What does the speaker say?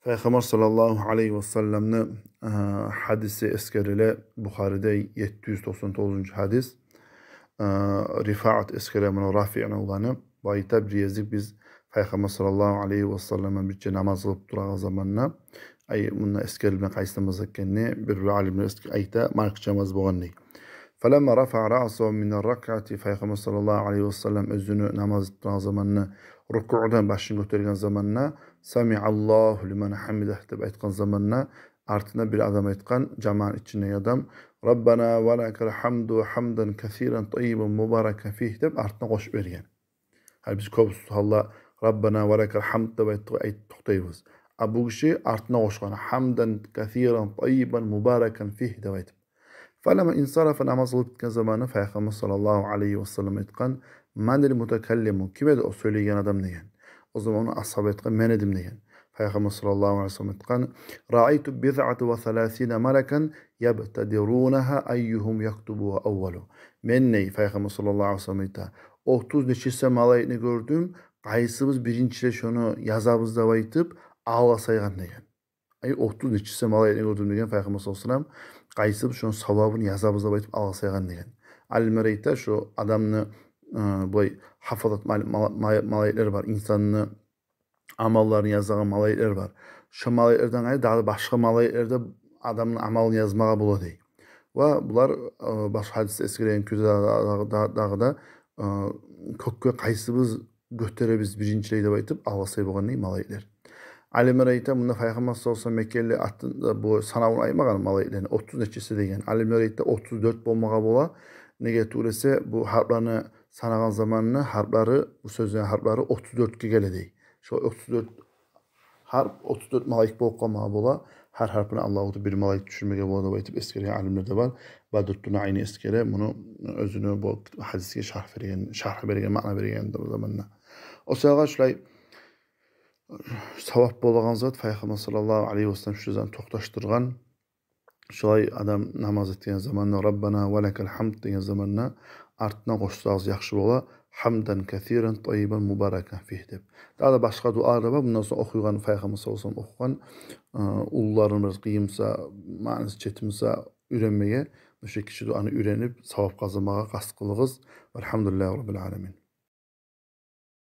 Peygamber sallallahu aleyhi ve sellem'ni hadisi eskerele Bukhari'de 799. hadis. Rifa'at eskere bunu rafi'ne olanı. Bayta bir yazık biz Peygamber sallallahu aleyhi ve sellem'e bir namaz kılıp durağı zamanına ay bununla eskerilme kaystamız ekkenni bir alimler eski ayta markçamaz boğanni. فلما رفع رأسه من الركعة Peygamber sallallahu aleyhi ve sellem özünü namaz kılan zamanına rükûdan başını götürgen zamanına Sami'allahu limen hamidah deb aytgan zamanına artına bir adam aytgan jamaan içinde adam Rabbana ve lekal hamdu hamdan kesiren tayyiban mübareken fih deb artına qo'shib bergan. Hal biz ko'p Allah Rabbana ve lekal hamd deb to'xtaymiz. Bu kishi artına qo'shgan hamdan kesiren tayyiban mübareken fih deb aytib. فلما انصرف namaz kılıp bitken zamanı Peygamber sallallahu aleyhi ve sellem aytgan manil mutakallimu kim edi o söyleyen adam degan. O zaman onu ashab aytgan men edim degan. Peygamber sallallahu aleyhi ve sellem aytgan ra'aytu bid'atu ve 30 malakan yabtadirunaha ayyuhum yaktubuha awwalu. Men ney Peygamber sallallahu aleyhi ve sellem aytgan 30 neçesi malayını gördüm. Qaysımız birinçile şunu yazabız da aytıp ağla saygan degan. Ay 30 neçesi malayını gördüm degan Peygamber sallallahu aleyhi ve sellem qaysib şunun savabını yazabız da aytıp ağla saygan degan. Alimler aytlar şu adamni boy hafazat malaylar var. İnsanını amallarını yazgan malaylar var. Şu malaylardan gayrı daha başka malaylarda adamın amalını yazmağa buladı. Ve bunlar başka hadis eskileyen küzü dağda kökkö qaysibız götürebiz birincileyi de aytıp ağla saygan malaylar. Alimler aytlar bunda Peygamber sallallahu aleyhi ve sellem Mekkeli attında bu sanavını aymagan malaylarını 30 neçesi degen. Alimler aytlar 34 bolmağa bola. Nege turese bu harplarını sanagan zamanını harpları bu sözün harpları 34'e geledi. Şu 34 harp 34 malayik bolup kalmağa bola. Her harpini Allah'u bir malayik düşürmege bola da aytıp eskere alimler de var. Badruddin Ayni eskere bunu özünü bu hadisge şarh bergen, ma'na bergen zamanına. O sağa şulay savab bolgan zat Peygamber sallallahu aleyhi ve sellem şu zaman to'xtashtirgan. Şulay adam namaz etken zamanna Rabbana ve lekal hamd degan zamanna artına qo'shsangiz yaxshi bo'la. Hamdan kesiren tayyiban mübareken fih deb. Daha da başka dualar var. Bundan sonra okuygan Peygamber sallallahu aleyhi ve sellem okugan ullarını biraz qiyimsa, ma'nisi chetimsa öğrenmeye, bu şekilde duanı öğrenip savab kazanmağa qasd qılığız. Elhamdülillahi rabbil alamin.